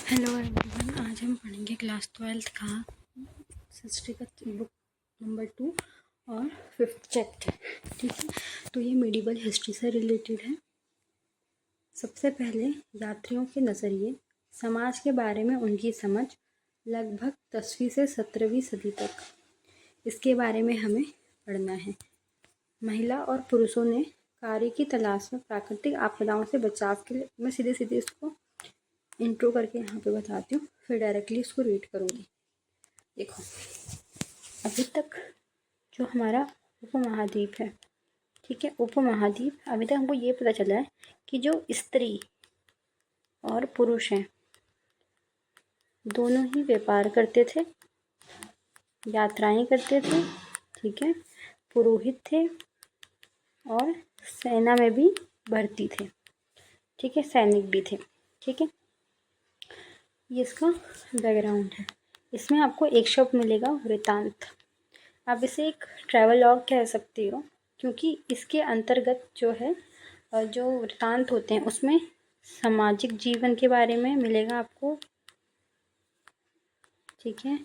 Hello everyone, आज हम पढ़ेंगे क्लास 12th का हिस्ट्री का बुक नंबर 2 और 5th चैप्टर। ठीक है, तो ये मेडिवल हिस्ट्री से रिलेटेड है। सबसे पहले यात्रियों के नज़रिए, समाज के बारे में उनकी समझ लगभग 10वीं से 17वीं सदी तक, इसके बारे में हमें पढ़ना है। महिला और पुरुषों ने कार्य की तलाश में प्राकृतिक आपदाओं से बचाव के लिए, मैं सीधे सीधे इसको इंट्रो करके यहाँ पे बताती हूँ, फिर डायरेक्टली इसको रीड करूँगी। देखो, अभी तक जो हमारा उपमहाद्वीप है, ठीक है, उपमहाद्वीप, अभी तक हमको ये पता चला है कि जो स्त्री और पुरुष हैं दोनों ही व्यापार करते थे, यात्राएं करते थे, ठीक है, पुरोहित थे और सेना में भी भर्ती थे, ठीक है, सैनिक भी थे। ठीक है, ये इसका बैकग्राउंड है। इसमें आपको एक शब्द मिलेगा, वृतांत। आप इसे एक ट्रैवलॉग कह सकते हो, क्योंकि इसके अंतर्गत जो है, जो वृतांत होते हैं उसमें सामाजिक जीवन के बारे में मिलेगा आपको, ठीक है,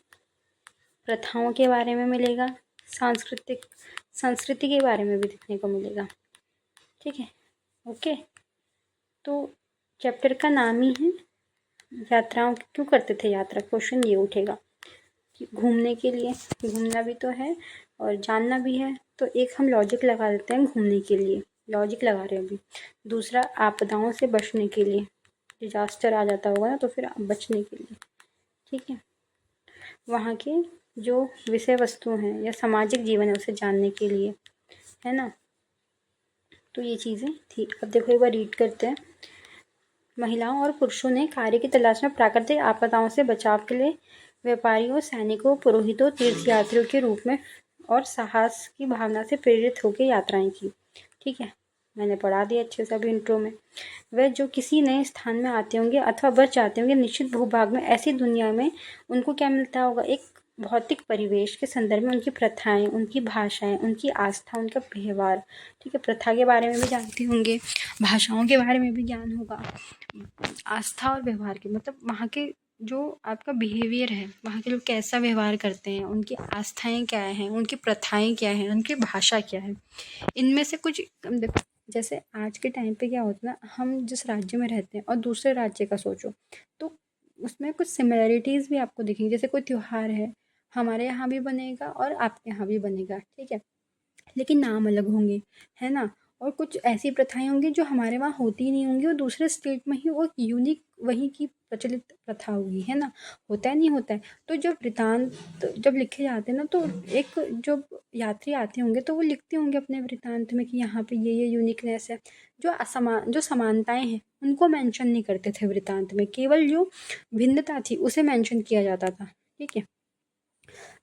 प्रथाओं के बारे में मिलेगा, संस्कृति के बारे में भी देखने को मिलेगा। ठीक है, ओके। तो चैप्टर का नाम ही है यात्राओं, क्यों करते थे यात्रा, क्वेश्चन ये उठेगा कि घूमने के लिए, घूमना भी तो है और जानना भी है, तो एक हम लॉजिक लगा देते हैं, घूमने के लिए लॉजिक लगा रहे हैं अभी। दूसरा, आपदाओं से बचने के लिए, डिजास्टर आ जाता होगा ना, तो फिर बचने के लिए, ठीक है, वहाँ के जो विषय वस्तु हैं या सामाजिक जीवन है उसे जानने के लिए, है ना। तो ये चीज़ें थी। अब देखो एक बार रीड करते हैं। महिलाओं और पुरुषों ने कार्य की तलाश में प्राकृतिक आपदाओं से बचाव के लिए व्यापारियों, सैनिकों, पुरोहितों, तीर्थयात्रियों के रूप में और साहस की भावना से प्रेरित होकर यात्राएं की। ठीक है, मैंने पढ़ा दिया अच्छे से अभी इंट्रो में। वह जो किसी नए स्थान में आते होंगे अथवा बच जाते होंगे निश्चित भूभाग में, ऐसी दुनिया में उनको क्या मिलता होगा, एक भौतिक परिवेश के संदर्भ में उनकी प्रथाएं, उनकी भाषाएं, उनकी आस्था, उनका व्यवहार, ठीक है, प्रथा के बारे में भी जानते होंगे, भाषाओं के बारे में भी ज्ञान होगा, आस्था और व्यवहार के मतलब वहाँ के जो आपका बिहेवियर है, वहाँ के लोग कैसा व्यवहार करते हैं, उनकी आस्थाएं क्या हैं, उनकी प्रथाएं क्या हैं, उनकी भाषा क्या है, इनमें से कुछ देखो। जैसे आज के टाइम पे क्या होता है ना, हम जिस राज्य में रहते हैं और दूसरे राज्य का सोचो तो उसमें कुछ सिमिलरिटीज़ भी आपको दिखेंगी। जैसे कोई त्यौहार है, हमारे यहाँ भी बनेगा और आपके यहाँ भी बनेगा, ठीक है, लेकिन नाम अलग होंगे, है ना। और कुछ ऐसी प्रथाएं होंगी जो हमारे वहाँ होती ही नहीं होंगी, और दूसरे स्टेट में ही वो यूनिक वहीं की प्रचलित प्रथा होगी, है ना। होता है, नहीं होता है। तो जब वृतांत जब लिखे जाते हैं ना, तो एक जो यात्री आते होंगे तो वो लिखते होंगे अपने वृतांत में कि यहाँ पे ये यूनिकनेस है। जो समानताएं हैं उनको मेंशन नहीं करते थे वृतांत में, केवल जो भिन्नता थी उसे मेंशन किया जाता था। ठीक है,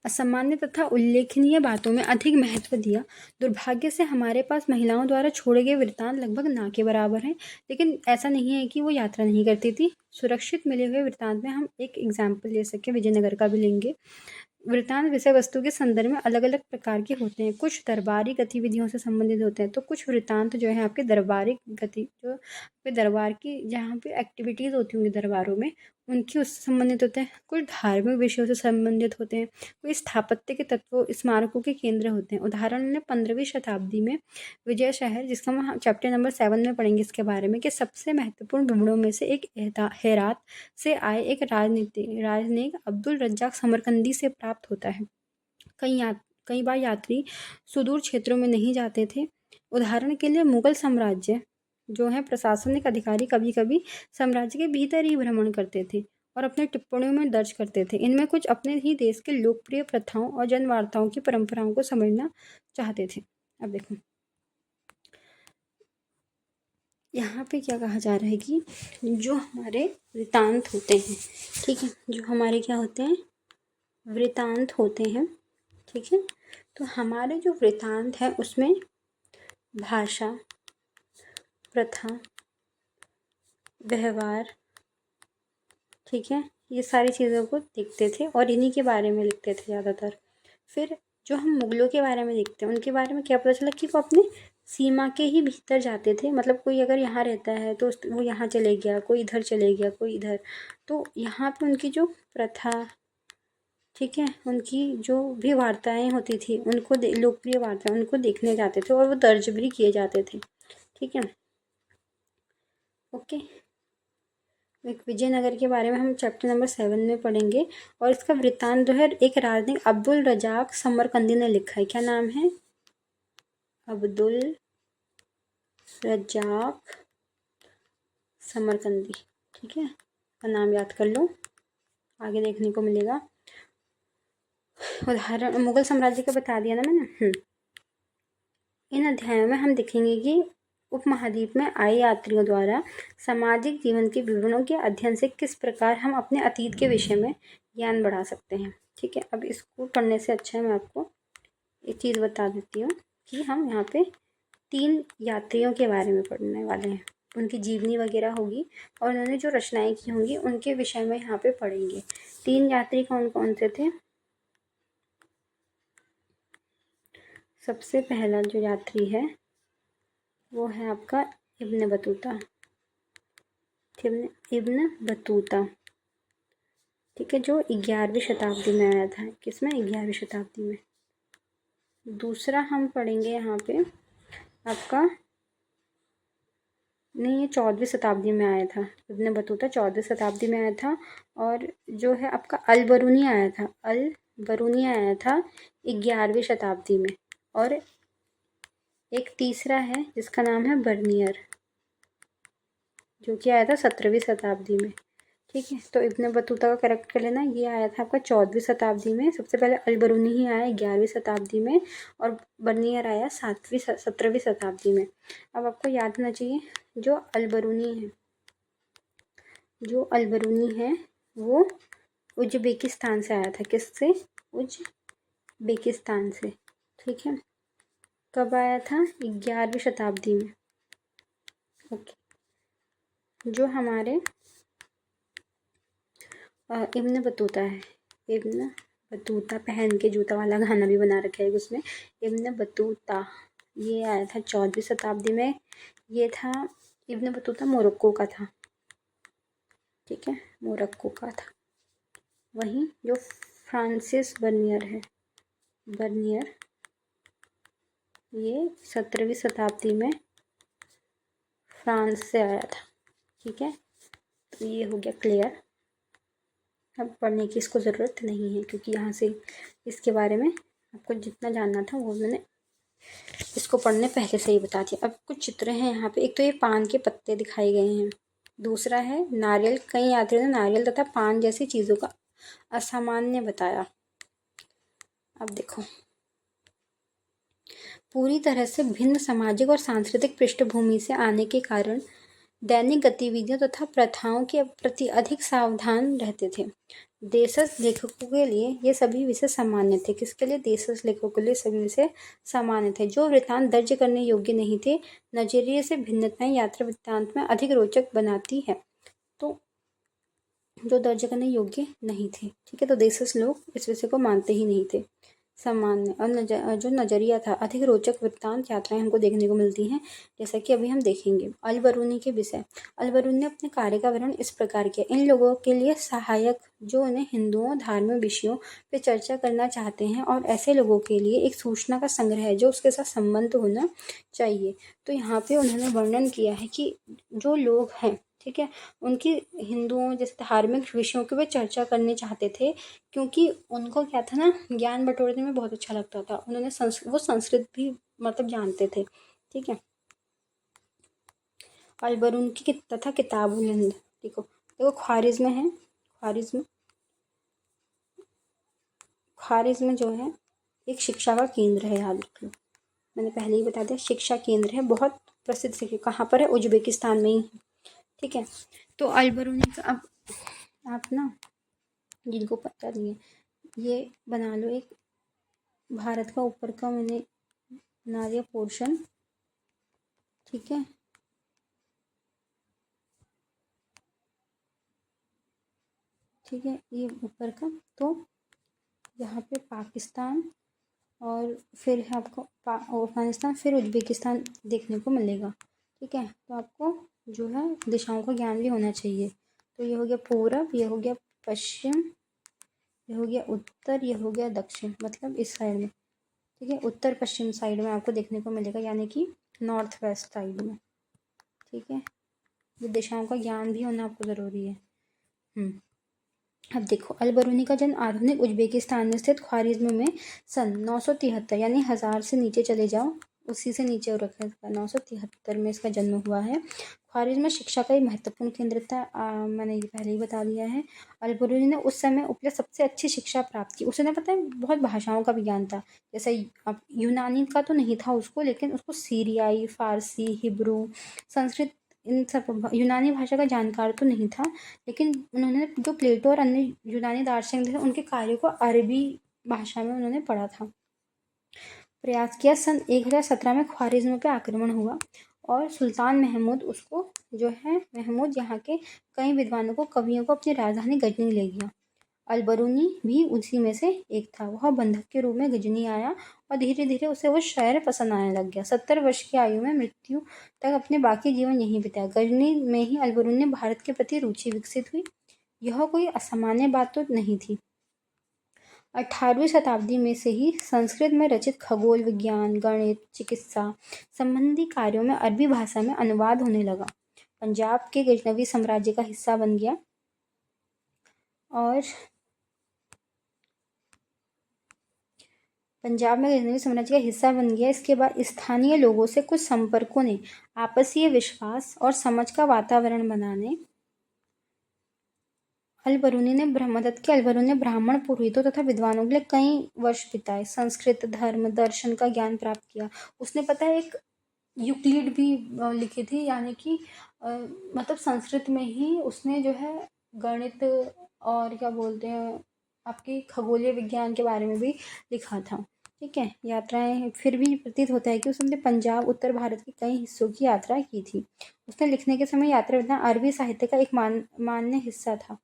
असामान्य तथा उल्लेखनीय बातों में अधिक महत्व दिया। दुर्भाग्य से हमारे पास महिलाओं द्वारा छोड़े गए वृत्तांत लगभग ना के बराबर हैं, लेकिन ऐसा नहीं है कि वो यात्रा नहीं करती थी। सुरक्षित मिले हुए वृत्तांत में हम एक एग्जाम्पल ले सकें, विजयनगर का भी लेंगे। वृत्तांत विषय वस्तु के संदर्भ में अलग अलग प्रकार के होते हैं। कुछ दरबारी गतिविधियों से संबंधित होते हैं, तो कुछ वृत्तांत जो है आपके दरबारी जो आपके दरबार की जहाँ पे एक्टिविटीज़ होती होंगी दरबारों में, उनकी उससे संबंधित होते हैं। कुछ धार्मिक विषयों से संबंधित होते हैं, कोई स्थापत्य के तत्वों, स्मारकों के केंद्र होते हैं। उदाहरण में 15वीं शताब्दी में विजय शहर, जिसका हम चैप्टर नंबर 7 में पढ़ेंगे इसके बारे में, कि सबसे महत्वपूर्ण भ्रमणों में से एक हेरात से आए एक राजनयिक अब्दुल रज्जाक समरकंदी से प्राप्त होता है। कई बार यात्री सुदूर क्षेत्रों में नहीं जाते थे। उदाहरण के लिए मुगल साम्राज्य जो है, प्रशासनिक अधिकारी कभी कभी साम्राज्य के भीतर ही भ्रमण करते थे और अपने टिप्पणियों में दर्ज करते थे। इनमें कुछ अपने ही देश के लोकप्रिय प्रथाओं और जनवार्ताओं की परंपराओं को समझना चाहते थे। अब देखो यहाँ पे क्या कहा जा रहा है कि जो हमारे वृतांत होते हैं, ठीक है, जो हमारे क्या होते हैं, वृतांत होते हैं, ठीक है, तो हमारे जो वृतांत है उसमें भाषा, प्रथा, व्यवहार, ठीक है, ये सारी चीज़ों को देखते थे और इन्हीं के बारे में लिखते थे ज़्यादातर। फिर जो हम मुगलों के बारे में देखते हैं, उनके बारे में क्या पता चला कि वो अपने सीमा के ही भीतर जाते थे। मतलब कोई अगर यहाँ रहता है तो वो यहाँ चले गया, कोई इधर चले गया, कोई इधर। तो यहाँ पे उनकी जो प्रथा, ठीक है, उनकी जो भी वार्ताएं होती थी उनको लोकप्रिय वार्ताएं उनको देखने जाते थे और वो दर्ज भी किए जाते थे। ठीक है, ओके। एक विजयनगर के बारे में हम चैप्टर नंबर 7 में पढ़ेंगे और इसका वृत्तांत जो है एक राजनीतिक अब्दुल रजाक समरकंदी ने लिखा है। क्या नाम है? अब्दुल रजाक समरकंदी। ठीक है, का नाम याद कर लो, आगे देखने को मिलेगा। उदाहरण मुगल साम्राज्य का बता दिया ना मैंने। इन अध्यायों में हम देखेंगे कि उपमहाद्वीप में आए यात्रियों द्वारा सामाजिक जीवन के विवरणों के अध्ययन से किस प्रकार हम अपने अतीत के विषय में ज्ञान बढ़ा सकते हैं। ठीक है, अब इसको पढ़ने से अच्छा है मैं आपको एक चीज़ बता देती हूँ कि हम यहाँ पे 3 यात्रियों के बारे में पढ़ने वाले हैं। उनकी जीवनी वगैरह होगी और उन्होंने जो रचनाएं की होंगी उनके विषय में यहाँ पे पढ़ेंगे। 3 यात्री कौन कौन से थे? सबसे पहला जो यात्री है वो है आपका इब्न बतूता। इब्न बतूता, ठीक है, जो 11वीं शताब्दी में आया था। किसमें? 11वीं शताब्दी में। दूसरा हम पढ़ेंगे यहाँ पे आपका, नहीं, ये 14वीं शताब्दी में आया था। इब्न बतूता 14वीं शताब्दी में आया था। और जो है आपका अल बरूनी आया था, अल बरूनी आया था 11वीं शताब्दी में। और एक तीसरा है जिसका नाम है बर्नियर, जो कि आया था 17वीं शताब्दी में। ठीक है, तो इब्न बतूता का करेक्ट कर लेना। ये आया था आपका 14वीं शताब्दी में। सबसे पहले अल बरूनी ही आया 11वीं शताब्दी में और बर्नियर आया 17वीं शताब्दी में। अब आपको याद होना चाहिए जो अल बरूनी है वो उज्बेकिस्तान से आया था। किससे? उज्बेकिस्तान से। ठीक है, कब आया था? 11वीं शताब्दी में। ओके, जो हमारे इब्न बतूता है, इब्न बतूता पहन के जूता वाला गाना भी बना रखा है उसमें। इब्न बतूता ये आया था 14वीं शताब्दी में। ये था इब्न बतूता मोरक्को का था। ठीक है, मोरक्को का था। वहीं जो फ्रांसिस बर्नियर है, बर्नियर ये 17वीं शताब्दी में फ्रांस से आया था। ठीक है, तो ये हो गया क्लियर। अब पढ़ने की इसको ज़रूरत नहीं है क्योंकि यहाँ से इसके बारे में आपको जितना जानना था वो मैंने इसको पढ़ने पहले से ही बता दिया। अब कुछ चित्र हैं यहाँ पे। एक तो ये पान के पत्ते दिखाए गए हैं, दूसरा है नारियल। कई यात्रियों ने नारियल तथा पान जैसी चीज़ों का असामान्य बताया। अब देखो, पूरी तरह से भिन्न सामाजिक और सांस्कृतिक पृष्ठभूमि से आने के कारण दैनिक गतिविधियों तथा प्रथाओं के प्रति अधिक सावधान रहते थे। देशज लेखकों के लिए ये सभी विषय सामान्य थे। किसके लिए? देशज लेखकों के लिए सभी विषय सामान्य थे। जो वृत्तांत दर्ज करने योग्य नहीं थे, नजरिए से भिन्नताएं यात्रा वृत्तांत में अधिक रोचक बनाती है। तो जो दर्ज करने योग्य नहीं थे, ठीक है, तो देशज लोग इस विषय को मानते ही नहीं थे। सामान्य और जो नज़रिया था, अधिक रोचक वृत्तांत यात्राएं हमको देखने को मिलती हैं, जैसा कि अभी हम देखेंगे। अल बरूनी के विषय। अल बरूनी ने अपने कार्य का वर्णन इस प्रकार किया। इन लोगों के लिए सहायक जो उन्हें हिंदुओं धार्मिक विषयों पे चर्चा करना चाहते हैं और ऐसे लोगों के लिए एक सूचना का संग्रह है जो उसके साथ संबंध होना चाहिए। तो यहाँ पे उन्होंने वर्णन किया है कि जो लोग हैं, ठीक है, उनकी हिंदुओं जैसे धार्मिक विषयों की वे चर्चा करने चाहते थे क्योंकि उनको क्या था ना, ज्ञान बटोरने में बहुत अच्छा लगता था। उन्होंने वो संस्कृत भी मतलब जानते थे। ठीक है, अल बरूनी की तथा किताबुल हिंद। देखो देखो, ख्वारिज़्म है, ख्वारिज़्म जो है एक शिक्षा का केंद्र है, याद रख लो। मैंने पहले ही बता दिया, शिक्षा केंद्र है, बहुत प्रसिद्ध शिक्षा। कहाँ पर है? उज्बेकिस्तान में ही। ठीक है, तो अल बरूनी का अब आप ना जिनको पता नहीं है ये बना लो, एक भारत का ऊपर का मैंने बना दिया पोर्शन। ठीक है, ठीक है, ये ऊपर का। तो यहाँ पे पाकिस्तान और फिर आपको अफगानिस्तान, फिर उज्बेकिस्तान देखने को मिलेगा। ठीक है, तो आपको जो है दिशाओं का ज्ञान भी होना चाहिए। तो ये हो गया पूरब, ये हो गया पश्चिम, ये हो गया उत्तर, ये हो गया दक्षिण, मतलब इस साइड में। ठीक है, उत्तर पश्चिम साइड में आपको देखने को मिलेगा, यानी कि नॉर्थ वेस्ट साइड में। ठीक है, ये दिशाओं का ज्ञान भी होना आपको ज़रूरी है। अब देखो, अल बरूनी का जन्म आधुनिक उज्बेकिस्तान में स्थित ख्वारिज़्म में सन 973, यानी 1000 से नीचे चले जाओ, उसी से नीचे और रखा है, 973 में इसका जन्म हुआ है। ख्वारिज़्म में शिक्षा का एक महत्वपूर्ण केंद्र था। मैंने ये पहले ही बता दिया है। अल बरूनी ने उस समय उपलब्ध सबसे अच्छी शिक्षा प्राप्त की। उसने पता है बहुत भाषाओं का भी ज्ञान था, जैसे अब यूनानी का तो नहीं था उसको, लेकिन उसको सीरियाई, फारसी, हिब्रू, संस्कृत, इन सब यूनानी भाषा का जानकार तो नहीं था, लेकिन उन्होंने जो प्लेटो और अन्य यूनानी दार्शनिक थे उनके कार्यों को अरबी भाषा में उन्होंने पढ़ा था। प्रयास किया। सन 1017 में ख्वारिज़्म पे आक्रमण हुआ और सुल्तान महमूद उसको जो है महमूद यहाँ के कई विद्वानों को, कवियों को अपनी राजधानी गजनी ले गया। अल बरूनी भी उसी में से एक था। वह बंधक के रूप में गजनी आया और धीरे धीरे उसे वो शहर पसंद आने लग गया। 70 वर्ष की आयु में मृत्यु तक अपने बाकी जीवन यहीं बिताया। गजनी में ही अल बरूनी ने भारत के प्रति रुचि विकसित हुई। यह कोई असामान्य बात तो नहीं थी। 18वीं शताब्दी में से ही संस्कृत में रचित खगोल विज्ञान, गणित, चिकित्सा संबंधी कार्यों में अरबी भाषा में अनुवाद होने लगा। पंजाब के गजनवी साम्राज्य का हिस्सा बन गया और पंजाब में गजनवी साम्राज्य का हिस्सा बन गया। इसके बाद स्थानीय लोगों से कुछ संपर्कों ने आपसी विश्वास और समझ का वातावरण बनाने अल बरूनी ने ब्राह्मण पुरोहितों तथा विद्वानों के लिए कई वर्ष बिताए। संस्कृत, धर्म, दर्शन का ज्ञान प्राप्त किया। उसने पता है एक यूक्लिड भी लिखी थी, यानी कि मतलब संस्कृत में ही उसने जो है गणित और क्या बोलते हैं आपकी खगोलीय विज्ञान के बारे में भी लिखा था। ठीक है, यात्राएं फिर भी प्रतीत होता है कि उसने पंजाब, उत्तर भारत के कई हिस्सों की यात्रा की थी। उसने लिखने के समय यात्रा वृत्तांत अरबी साहित्य का एक मान्य हिस्सा था।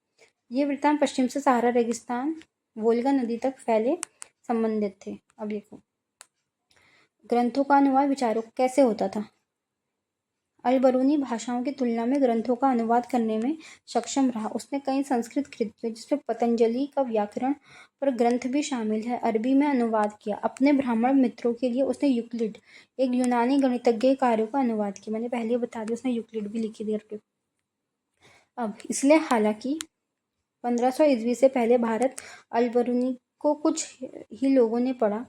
ये वृत्तांत पश्चिम से सहारा रेगिस्तान, वोल्गा नदी तक फैले संबंधित थे। अब देखो, ग्रंथों का अनुवाद विचारों कैसे होता था। अल बरूनी भाषाओं की तुलना में ग्रंथों का अनुवाद करने में सक्षम रहा। उसने कई संस्कृत कृतियों, जिसमें पतंजलि का व्याकरण पर ग्रंथ भी शामिल है, अरबी में अनुवाद किया। अपने ब्राह्मण मित्रों के लिए उसने यूक्लिड, एक यूनानी गणितज्ञ, कार्यों का अनुवाद किया। मैंने पहले बता दिया, उसने यूक्लिड भी लिखी थी। अब इसलिए हालांकि 1500 ईस्वी से पहले भारत अल बरूनी को कुछ ही लोगों ने पढ़ा।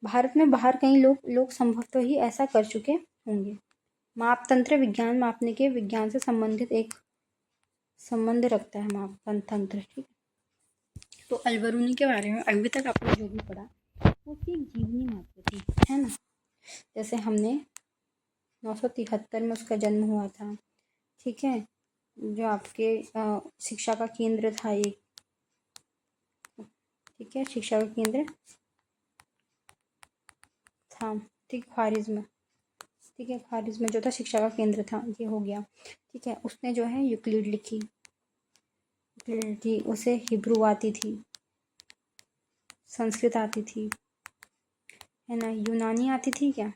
भारत में बाहर कई लोग संभवतः ही ऐसा कर चुके होंगे। मापतंत्र विज्ञान मापने के विज्ञान से संबंधित एक संबंध रखता है मापतंत्र। ठीक, तो अल बरूनी के बारे में अभी तक आपने जो भी पढ़ा वो उसकी एक जीवनी मात्र थी, है ना। जैसे हमने 973 में उसका जन्म हुआ था। ठीक है, जो आपके शिक्षा का केंद्र था एक, ठीक है, शिक्षा का केंद्र था, ठीक, ख्वारिज़्म। ठीक है, ख्वारिज़्म जो था शिक्षा का केंद्र था, ये हो गया। ठीक है, उसने जो है यूक्लिड लिखी थी। उसे हिब्रू आती थी, संस्कृत आती थी, है ना। यूनानी आती थी क्या?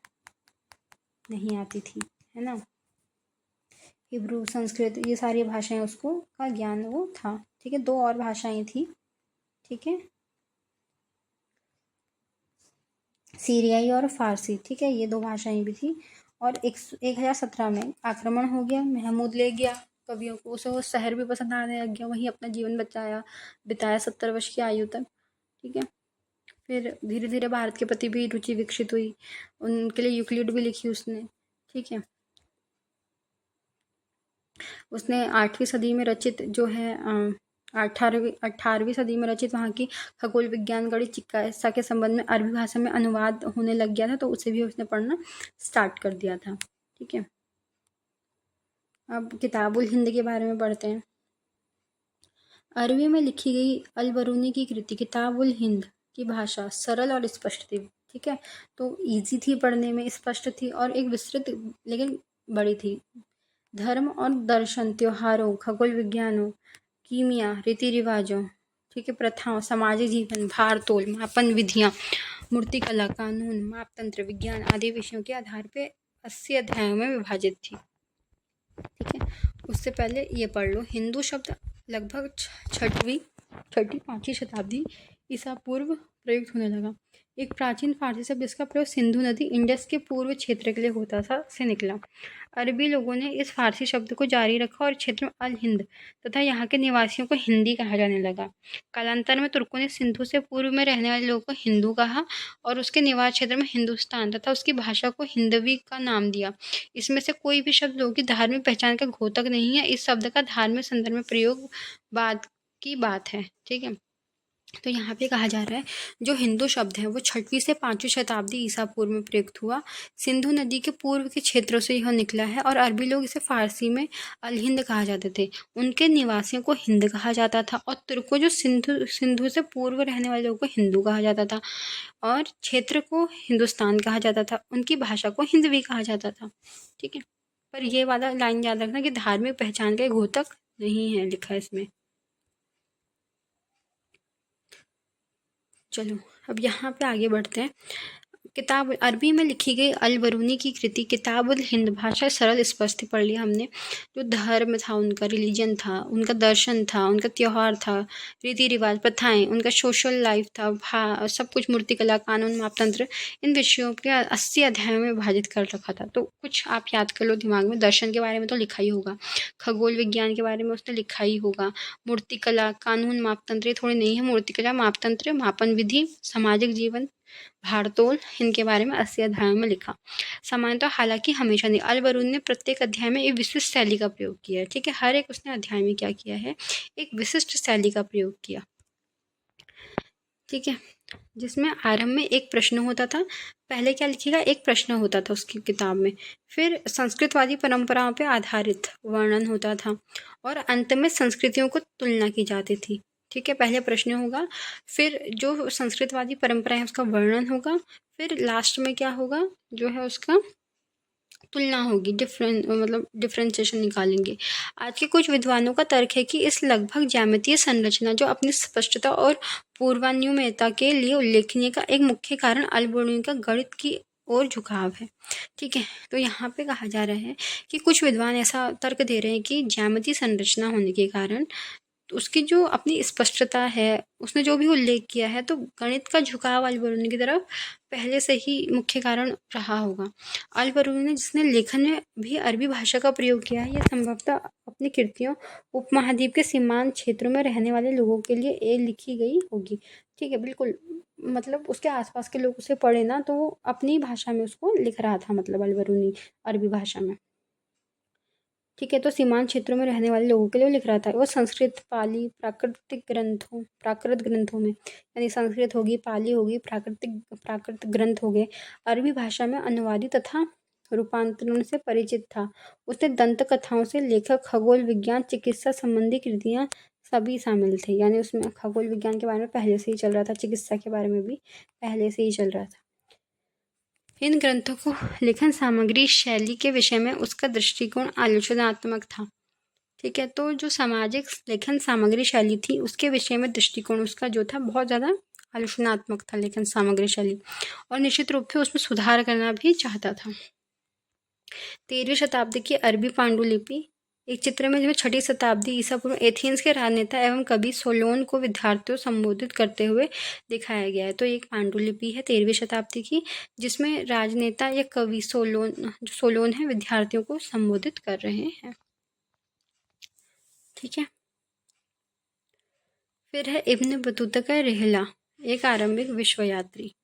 नहीं आती थी, है ना। हिब्रू, संस्कृत, ये सारी भाषाएं उसको का ज्ञान वो था। ठीक है, 2 और भाषाएं थी। ठीक है, सीरियाई और फारसी। ठीक है, ये 2 भाषाएं भी थी। और 1017 में आक्रमण हो गया, महमूद ले गया कवियों को, उसे वो शहर भी पसंद आने लग गया, वहीं अपना जीवन बिताया 70 वर्ष की आयु तक। ठीक है, फिर धीरे धीरे भारत के प्रति भी रुचि विकसित हुई, उनके लिए यूक्लिड भी लिखी उसने। ठीक है, उसने 8वीं सदी में रचित जो है 18वीं सदी में रचित वहाँ की खगोल विज्ञान, गणित, चिकित्सा के संबंध में अरबी भाषा में अनुवाद होने लग गया था, तो उसे भी उसने पढ़ना स्टार्ट कर दिया था। ठीक है, अब किताबुल हिंद के बारे में पढ़ते हैं। अरबी में लिखी गई अल बरूनी की कृति किताबुल हिंद की भाषा सरल और स्पष्ट थी। ठीक है, तो इजी थी पढ़ने में, स्पष्ट थी और एक विस्तृत लेकिन बड़ी थी। धर्म और दर्शन, त्योहारों, खगोल विज्ञानों, कीमिया, रीति रिवाजों, ठीक है, प्रथाओं, सामाजिक जीवन, भार तोल, मापन विधियाँ मूर्तिकला, कानून, मापतंत्र, विज्ञान आदि विषयों के आधार पे 80 अध्यायों में विभाजित थी। ठीक है, उससे पहले ये पढ़ लो। हिंदू शब्द लगभग छठी 5वीं शताब्दी ईसा पूर्व प्रयुक्त होने लगा। एक प्राचीन फारसी शब्द जिसका प्रयोग सिंधु नदी इंडस के पूर्व क्षेत्र के लिए होता था से निकला। अरबी लोगों ने इस फारसी शब्द को जारी रखा और क्षेत्र में अल हिंद तथा यहाँ के निवासियों को हिंदी कहा जाने लगा। कालांतर में तुर्कों ने सिंधु से पूर्व में रहने वाले लोगों को हिंदू कहा और उसके निवास क्षेत्र में हिंदुस्तान तथा उसकी भाषा को हिंदवी का नाम दिया। इसमें से कोई भी शब्द लोगों की धार्मिक पहचान का घोतक नहीं है। इस शब्द का धार्मिक संदर्भ में प्रयोग बाद की बात है। ठीक है, तो यहाँ पे कहा जा रहा है जो हिंदू शब्द है वो 6वीं से 5वीं शताब्दी ईसा पूर्व में प्रयुक्त हुआ। सिंधु नदी के पूर्व के क्षेत्रों से यह निकला है और अरबी लोग इसे फारसी में अल हिंद कहा जाते थे। उनके निवासियों को हिंद कहा जाता था और तुर्कों जो सिंधु से पूर्व रहने वाले लोगों को हिंदू कहा जाता था और क्षेत्र को हिंदुस्तान कहा जाता था। उनकी भाषा को हिंदवी कहा जाता था। ठीक है, पर ये वाला लाइन याद रखना कि धार्मिक पहचान का घोतक नहीं है लिखा इसमें। चलो अब यहाँ पे आगे बढ़ते हैं। किताब अरबी में लिखी गई अल बरूनी की कृति किताब उल हिंद भाषा सरल स्पष्ट पढ़ लिया हमने। जो धर्म था उनका, रिलीजन था, उनका दर्शन था, उनका त्यौहार था, रीति रिवाज, प्रथाएं, उनका सोशल लाइफ था, सब कुछ, मूर्तिकला, कानून, मापतंत्र, इन विषयों के 80 अध्यायों में विभाजित कर रखा था। तो कुछ आप याद कर लो दिमाग में। दर्शन के बारे में तो लिखा ही होगा, खगोल विज्ञान के बारे में उसने लिखा ही होगा, मूर्तिकला, कानून, मापतंत्र, ये थोड़े नहीं है। मूर्तिकला, मापतंत्र, मापन विधि, सामाजिक जीवन, भारतोल, इनके बारे में 80 अध्यायों में लिखा। सामान्यतः हालांकि हमेशा नहीं, अल बरूनी ने प्रत्येक अध्याय में एक विशिष्ट शैली का प्रयोग किया है। ठीक है, हर एक उसने अध्याय में क्या किया है, एक विशिष्ट शैली का प्रयोग किया। ठीक है, जिसमें आरंभ में एक प्रश्न होता था। पहले क्या लिखेगा, एक प्रश्न होता था उसकी किताब में, फिर संस्कृतवादी परंपराओं पर आधारित वर्णन होता था और अंत में संस्कृतियों को तुलना की जाती थी। ठीक है, पहले प्रश्न होगा, फिर जो संस्कृतवादी परंपरा है उसका वर्णन होगा, फिर लास्ट में क्या होगा, जो है उसका तुलना होगी, डिफरेंशिएशन निकालेंगे। आज के कुछ विद्वानों का तर्क है कि इस लगभग ज्यामितीय संरचना जो अपनी स्पष्टता और पूर्वानुमेयता के लिए उल्लेखनीय का एक मुख्य कारण अल बरूनी का गणित की ओर झुकाव है। ठीक है, तो यहाँ पे कहा जा रहा है कि कुछ विद्वान ऐसा तर्क दे रहे हैं कि ज्यामितीय संरचना होने के कारण उसकी जो अपनी स्पष्टता है, उसने जो भी उल्लेख किया है, तो गणित का झुकाव अल बरूनी की तरफ पहले से ही मुख्य कारण रहा होगा। अल बरूनी ने जिसने लेखन में भी अरबी भाषा का प्रयोग किया है, यह संभवतः अपनी कृतियों उपमहाद्वीप के सीमांत क्षेत्रों में रहने वाले लोगों के लिए लिखी गई होगी। ठीक है, बिल्कुल, मतलब उसके आसपास के लोग उसे पढ़े ना तो वो अपनी भाषा में उसको लिख रहा था, मतलब अल बरूनी अरबी भाषा में। ठीक है, तो सीमांत क्षेत्रों में रहने वाले लोगों के लिए लिख रहा था। वो संस्कृत, पाली, प्राकृत ग्रंथों में, यानी संस्कृत होगी, पाली होगी, प्राकृत ग्रंथ हो गए, अरबी भाषा में अनुवादित तथा रूपांतरण से परिचित था। उसने दंत कथाओं से लेकर खगोल विज्ञान, चिकित्सा संबंधी कृतियाँ सभी शामिल थे। यानी उसमें खगोल विज्ञान के बारे में पहले से ही चल रहा था, चिकित्सा के बारे में भी पहले से ही चल रहा था। इन ग्रंथों को लेखन सामग्री शैली के विषय में उसका दृष्टिकोण आलोचनात्मक था। ठीक है, तो जो सामाजिक लेखन सामग्री शैली थी उसके विषय में दृष्टिकोण उसका जो था बहुत ज़्यादा आलोचनात्मक था, लेखन सामग्री शैली, और निश्चित रूप से उसमें सुधार करना भी चाहता था। 13वीं शताब्दी की अरबी पांडुलिपि एक चित्र में, जिसमें 6ठी शताब्दी ईसा पूर्व एथेंस के राजनेता एवं कवि सोलोन को विद्यार्थियों संबोधित करते हुए दिखाया गया है। तो एक पांडुलिपि है 13वीं शताब्दी की, जिसमें राजनेता या कवि सोलोन है, विद्यार्थियों को संबोधित कर रहे हैं। ठीक है, फिर है इब्न बतूता का रिहला, एक आरंभिक विश्व यात्री।